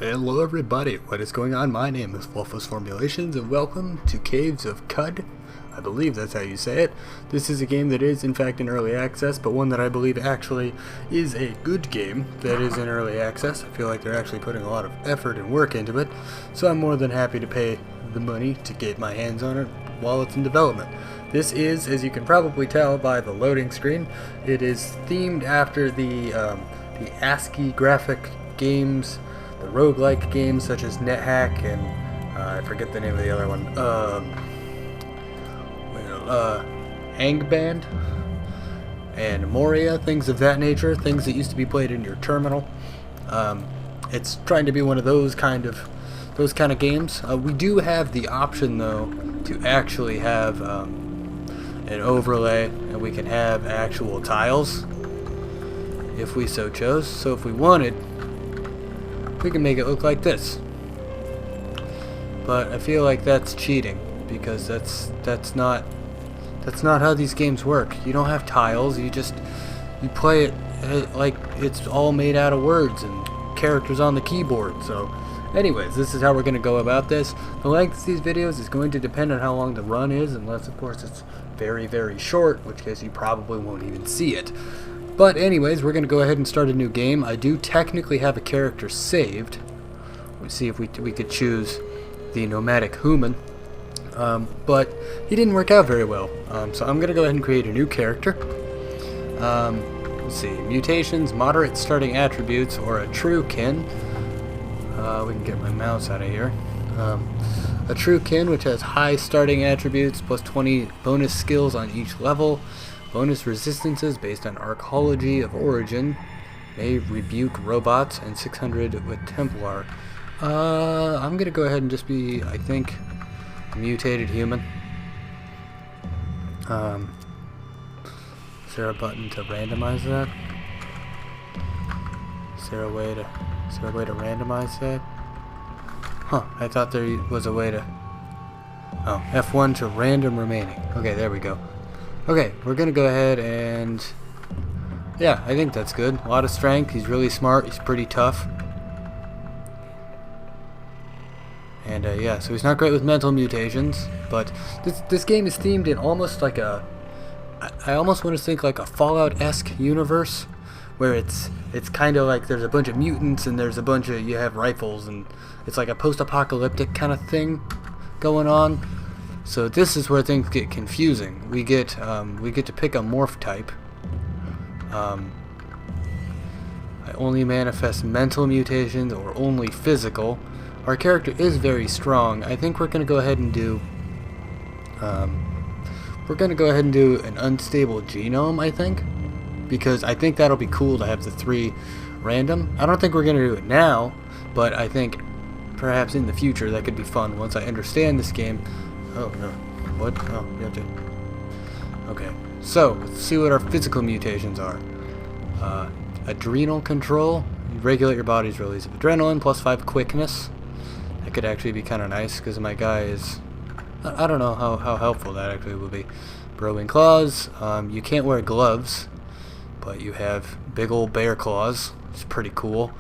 Hello everybody, what is going on? My name is Fluffus Formulations and welcome to Caves of Cud. I believe that's how you say it. This is a game that is in fact in early access, but one that I believe actually is a good game that is in early access. I feel like they're actually putting a lot of effort and work into it, so I'm more than happy to pay the money to get my hands on it while it's in development. This is, as you can probably tell by the loading screen, it is themed after the ASCII graphic games, the roguelike games such as NetHack and I forget the name of the other one. Angband and Moria, things of that nature, things that used to be played in your terminal. It's trying to be one of those kind of games. We do have the option though to actually have an overlay, and we can have actual tiles if we so chose. So if we wanted, we can make it look like this. But I feel like that's cheating, because that's not how these games work. You don't have tiles, you play it like it's all made out of words and characters on the keyboard. So anyways, this is how we're going to go about this. The length of these videos is going to depend on how long the run is, unless of course it's very, very short, in which case you probably won't even see it. But anyways, we're going to go ahead and start a new game. I do technically have a character saved. Let's see if we could choose the nomadic human. But he didn't work out very well. So I'm going to go ahead and create a new character. Let's see. Mutations, moderate starting attributes, or a true kin. We can get my mouse out of here. A true kin, which has high starting attributes, plus 20 bonus skills on each level. Bonus resistances based on archaeology of origin. May rebuke robots, and 600 with Templar. I'm going to go ahead and just be, I think, mutated human. Is there a button to randomize that? Is there a way to randomize that? Huh, I thought there was a way to... Oh, F1 to random remaining. Okay, there we go. Okay, we're gonna go ahead and... Yeah, I think that's good. A lot of strength, he's really smart, he's pretty tough. And yeah, so he's not great with mental mutations, but this game is themed in almost like a... I almost want to think like a Fallout-esque universe, where it's kind of like there's a bunch of mutants and there's a bunch of... You have rifles, and it's like a post-apocalyptic kind of thing going on. So this is where things get confusing. We get to pick a morph type. I only manifest mental mutations or only physical. Our character is very strong. I think we're gonna go ahead and do an unstable genome, I think, because I think that'll be cool to have the 3 random. I don't think we're gonna do it now, but I think perhaps in the future that could be fun once I understand this game. Oh no, what? Oh, you have to... Okay, so let's see what our physical mutations are. Adrenal control. You regulate your body's release of adrenaline, plus 5 quickness. That could actually be kind of nice, because my guy is... I don't know how helpful that actually will be. Burrowing claws. You can't wear gloves, but you have big old bear claws. It's pretty cool.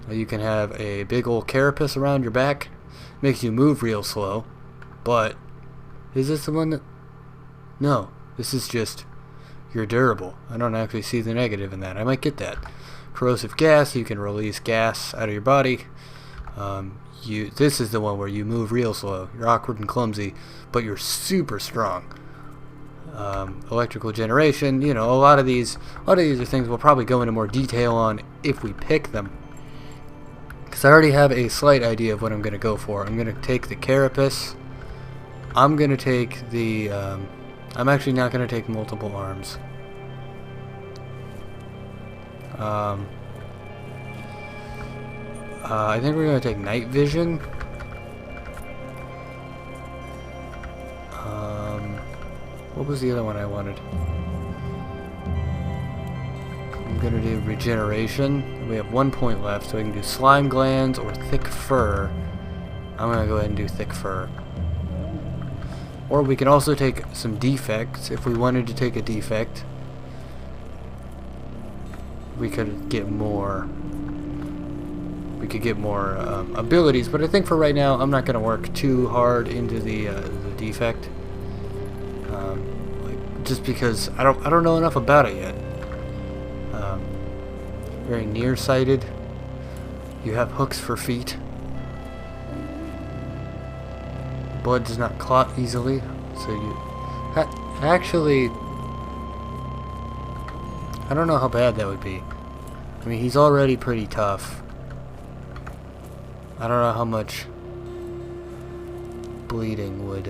You can have a big old carapace around your back. Makes you move real slow. But, is this the one that... No, this is just, you're durable. I don't actually see the negative in that. I might get that. Corrosive gas, you can release gas out of your body. This is the one where you move real slow. You're awkward and clumsy, but you're super strong. Electrical generation, you know, a lot of these are things we'll probably go into more detail on if we pick them. Because I already have a slight idea of what I'm going to go for. I'm going to take the carapace. I'm going to take the... I'm actually not going to take multiple arms. I think we're going to take night vision. What was the other one I wanted? I'm going to do regeneration. We have 1 point left, so we can do slime glands or thick fur. I'm going to go ahead and do thick fur. Or we can also take some defects. If we wanted to take a defect, we could get more we could get more abilities. But I think for right now, I'm not going to work too hard into the defect, just because I don't know enough about it yet. Very nearsighted. You have hooks for feet. Blood does not clot easily, so you actually, I don't know how bad that would be. I mean, he's already pretty tough. I don't know how much bleeding would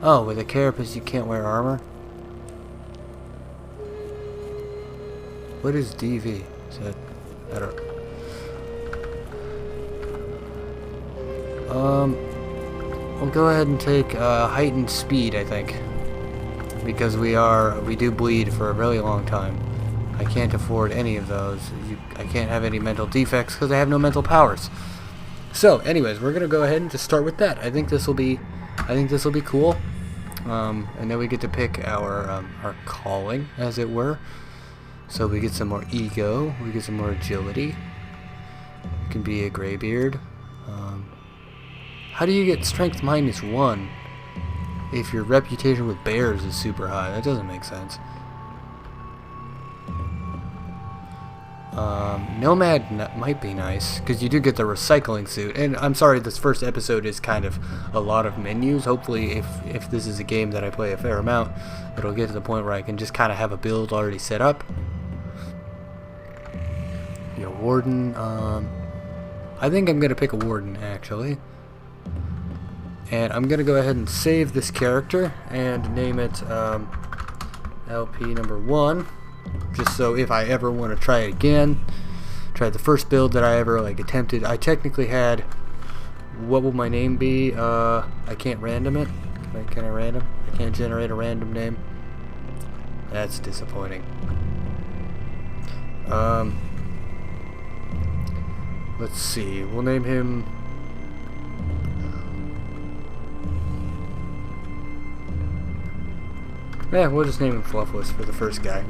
oh, with a carapace you can't wear armor? What is DV? Is that, I don't we'll go ahead and take heightened speed, I think, because we do bleed for a really long time. I can't afford any of those. I can't have any mental defects because I have no mental powers. So, anyways, we're gonna go ahead and just start with that. I think this will be cool. And then we get to pick our calling, as it were. So we get some more ego. We get some more agility. You can be a graybeard. How do you get strength -1 if your reputation with bears is super high? That doesn't make sense. Nomad might be nice, because you do get the recycling suit. And I'm sorry, this first episode is kind of a lot of menus. Hopefully, if this is a game that I play a fair amount, it'll get to the point where I can just kind of have a build already set up. Be a warden. I think I'm going to pick a warden, actually. And I'm going to go ahead and save this character and name it LP number 1. Just so if I ever want to try it again, try the first build that I ever attempted. I technically had, what will my name be? I can't random it. Can I random? I can't generate a random name. That's disappointing. Let's see. We'll name him. Yeah, we'll just name him Fluffless for the first guy.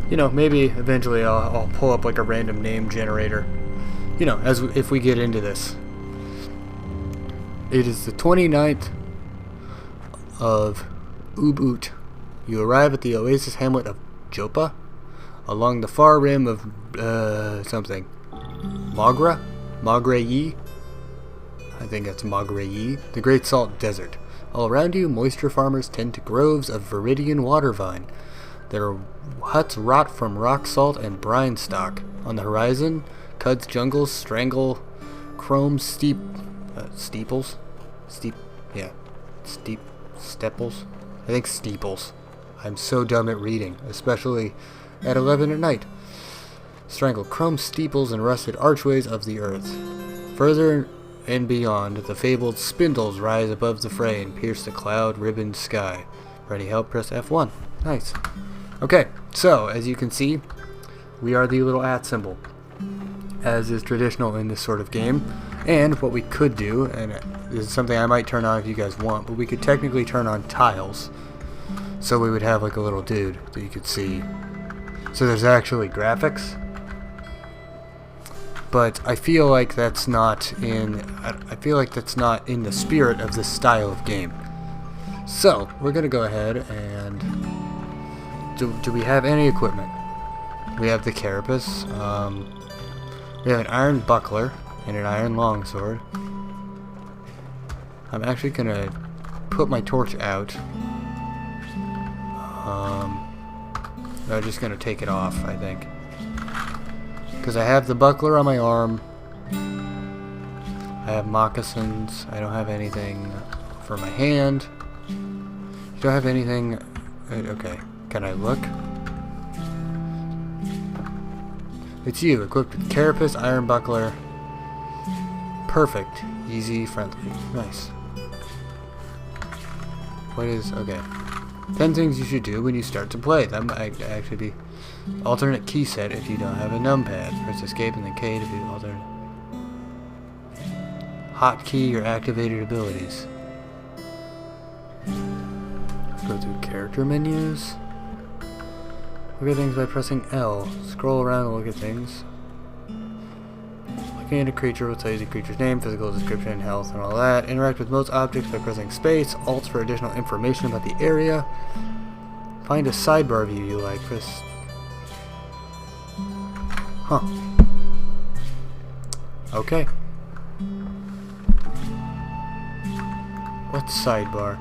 You know, maybe eventually I'll pull up like a random name generator. You know, if we get into this. It is the 29th of Ubud. You arrive at the oasis hamlet of Joppa, along the far rim of something. Magrayi? I think that's Magrayi. The Great Salt Desert. All around you, moisture farmers tend to groves of viridian water vine. Their huts rot from rock salt and brine stock. On the horizon, Cud's jungles strangle chrome steeples. Steeples. I think steeples. I'm so dumb at reading, especially at 11 at night. Strangle chrome steeples and rusted archways of the earth. Further and beyond, the fabled spindles rise above the fray and pierce the cloud-ribboned sky. Ready help, press F1. Nice. Okay, so, as you can see, we are the little @ symbol, as is traditional in this sort of game. And what we could do, and this is something I might turn on if you guys want, but we could technically turn on tiles, so we would have like a little dude that you could see. So there's actually graphics. But I feel like that's not in the spirit of this style of game. So we're gonna go ahead and do we have any equipment? We have the carapace. We have an iron buckler and an iron longsword. I'm actually gonna put my torch out. I'm just gonna take it off, I think. Because I have the buckler on my arm. I have moccasins. I don't have anything for my hand. You don't have anything. Okay. Can I look? It's you. Equipped with carapace, iron buckler. Perfect. Easy, friendly. Nice. What is. Okay. 10 things you should do when you start to play. That might actually be alternate key set if you don't have a numpad. Press escape and then K to do alternate. Hotkey your activated abilities. Let's go through character menus. Look at things by pressing L. Scroll around and look at things. Look scan a creature will tell you the creature's name, physical description, health, and all that. Interact with most objects by pressing space. Alt for additional information about the area. Find a sidebar view you like. Press... Huh. Okay. What's sidebar?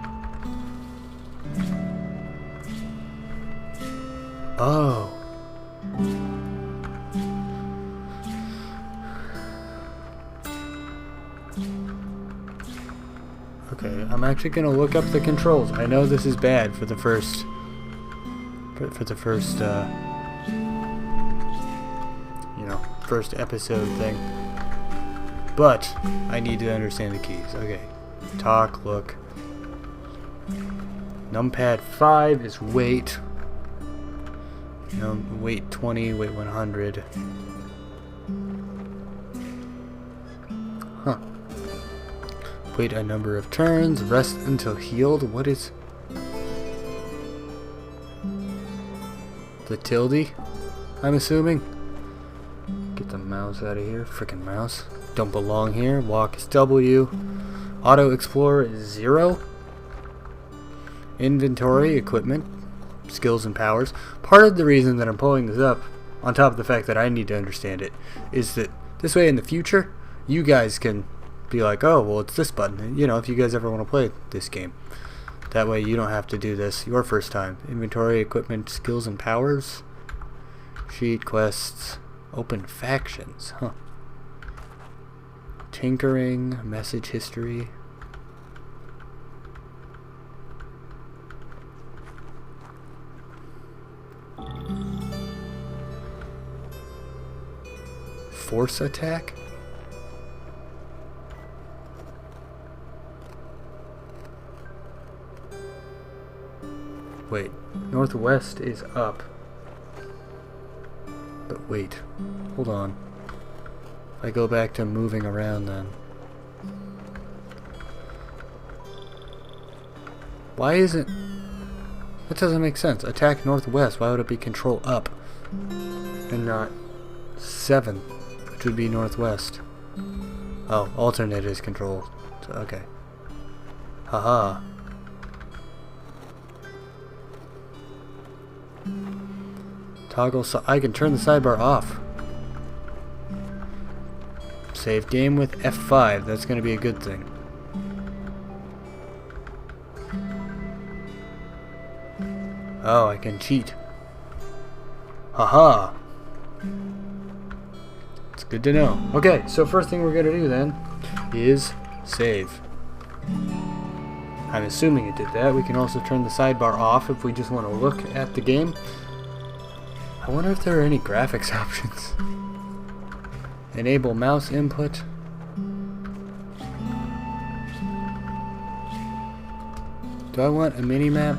Oh. Okay, I'm actually gonna look up the controls. I know this is bad for the first you know, first episode thing. But I need to understand the keys. Okay. Talk, look. Numpad 5 is weight. You know, weight 20, weight 100. Huh. Wait a number of turns, rest until healed. What is the tilde? I'm assuming. Get the mouse out of here. Frickin' mouse. Don't belong here. Walk is W. Auto Explorer is 0. Inventory, equipment, skills and powers. Part of the reason that I'm pulling this up, on top of the fact that I need to understand it, is that this way in the future, you guys can be like, oh, well, it's this button. You know, if you guys ever want to play this game. That way you don't have to do this your first time. Inventory, equipment, skills and powers. Sheet, quests, open factions. Huh. Tinkering, message history. Force attack? Wait, northwest is up. But wait, hold on. I go back to moving around then. Why isn't... That doesn't make sense. Attack northwest. Why would it be control up? And not 7, which would be northwest. Oh, alternate is control. So, okay. Haha. Toggle so I can turn the sidebar off. Save game with F5. That's going to be a good thing. Oh, I can cheat. Haha. It's good to know. Okay, so first thing we're going to do then is save. I'm assuming it did that. We can also turn the sidebar off if we just want to look at the game. I wonder if there are any graphics options. Enable mouse input. Do I want a mini-map?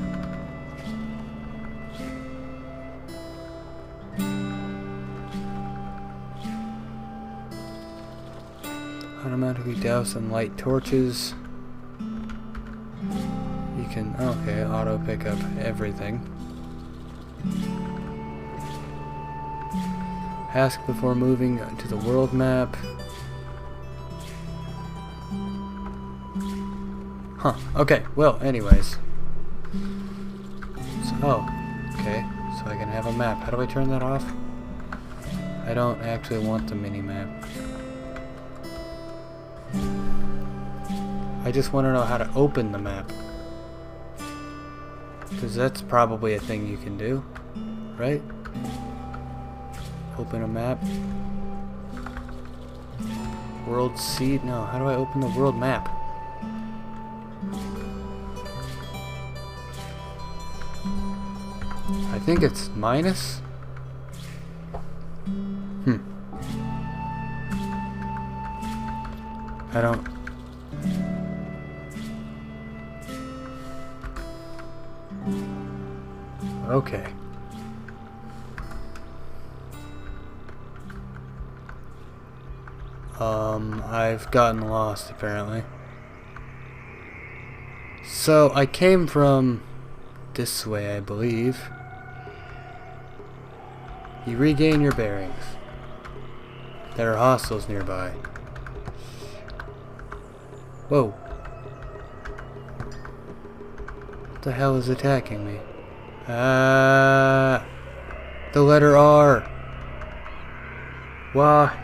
Automatically douse and light torches. You can, okay, auto pick up everything. Ask before moving to the world map. Huh, okay, well, anyways. So, oh, okay, so I can have a map. How do I turn that off? I don't actually want the mini-map. I just want to know how to open the map. Because that's probably a thing you can do, right? Open a map. World seed? No, how do I open the world map? I think it's minus? I don't... Okay. I've gotten lost apparently. So I came from this way, I believe. You regain your bearings. There are hostiles nearby. Whoa. What the hell is attacking me? The letter R. Why?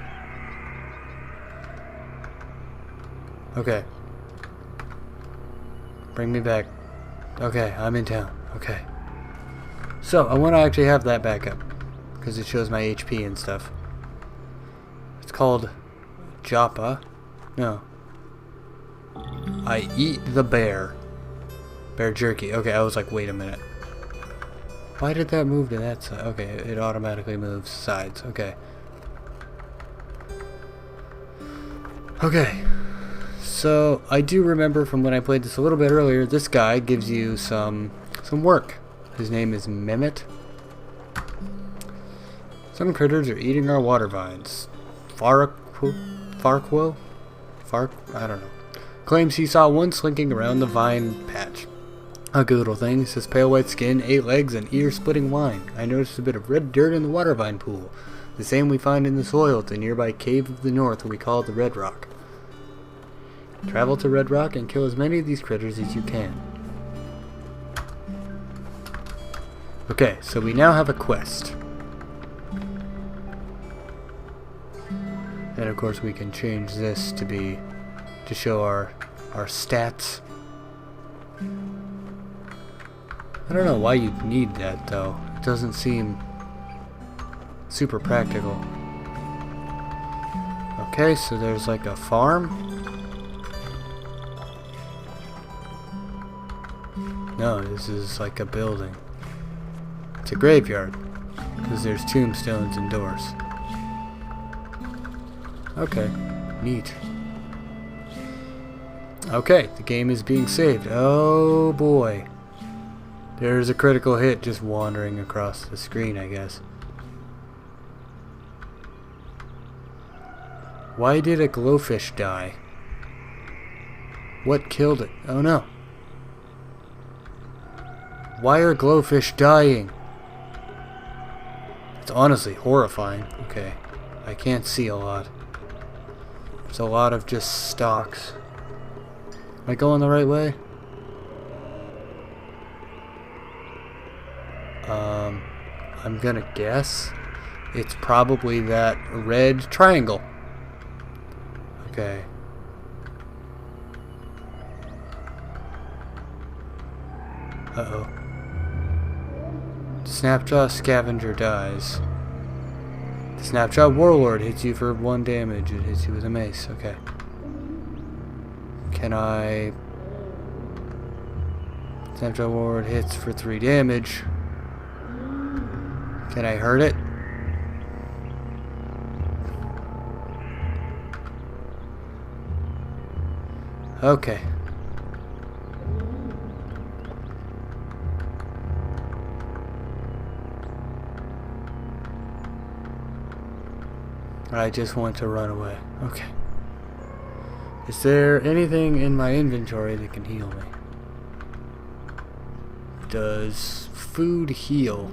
Okay. Bring me back. Okay, I'm in town. Okay. So, I want to actually have that back up, because it shows my HP and stuff. It's called Joppa. No. I eat the bear. Bear jerky. Okay, I was like, wait a minute. Why did that move to that side? Okay, it automatically moves sides. Okay. Okay. So, I do remember from when I played this a little bit earlier, this guy gives you some work. His name is Mehmet. Some critters are eating our water vines. Farquo? I don't know. Claims he saw one slinking around the vine patch. A good little thing. It says pale white skin, 8 legs, and ear-splitting whine. I noticed a bit of red dirt in the water vine pool. The same we find in the soil at the nearby Cave of the North, we call it the Red Rock. Travel to Red Rock and kill as many of these critters as you can. Okay, so we now have a quest. And of course we can change this to show our stats. I don't know why you'd need that though. It doesn't seem super practical. Okay, so there's like a farm. No, this is like a building. It's a graveyard, because there's tombstones and doors. Okay, neat. Okay, the game is being saved. Oh boy. There's a critical hit just wandering across the screen, I guess. Why did a glowfish die? What killed it? Oh no. Why are glowfish dying? It's honestly horrifying. Okay, I can't see a lot. There's a lot of just stalks. Am I going the right way? I'm gonna guess it's probably that red triangle. Okay. Uh-oh. Snapjaw Scavenger dies. The Snapjaw Warlord hits you for 1 damage. It hits you with a mace. Okay. Can I... Snapjaw Warlord hits for 3 damage. Can I hurt it? Okay. I just want to run away. Okay. Is there anything in my inventory that can heal me? Does food heal?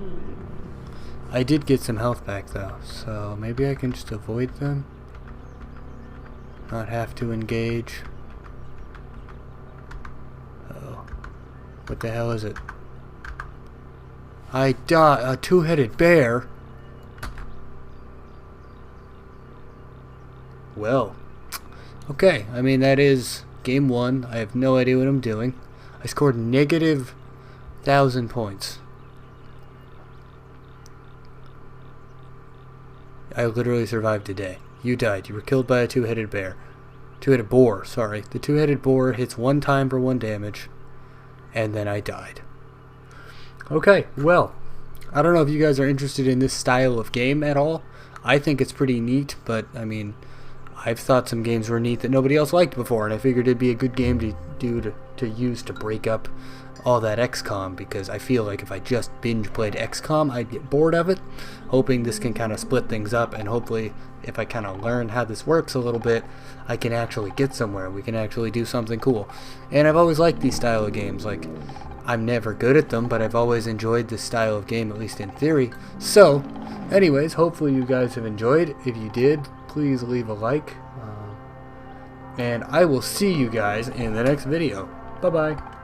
I did get some health back though, so maybe I can just avoid them. Not have to engage. Oh. What the hell is it? I died. A 2-headed bear? Well. Okay, I mean that is game 1. I have no idea what I'm doing. I scored negative 1,000 points. I literally survived a day. You died. You were killed by a 2-headed bear. 2-headed boar, sorry. The 2-headed boar hits 1 time for 1 damage. And then I died. Okay, well. I don't know if you guys are interested in this style of game at all. I think it's pretty neat, but, I mean, I've thought some games were neat that nobody else liked before, and I figured it'd be a good game to use to break up all that XCOM, because I feel like if I just binge played XCOM, I'd get bored of it. Hoping this can kind of split things up, and hopefully if I kind of learn how this works a little bit, I can actually get somewhere. We can actually do something cool. And I've always liked these style of games. Like, I'm never good at them, but I've always enjoyed this style of game, at least in theory. So, anyways, hopefully you guys have enjoyed. If you did, please leave a like. And I will see you guys in the next video. Bye-bye.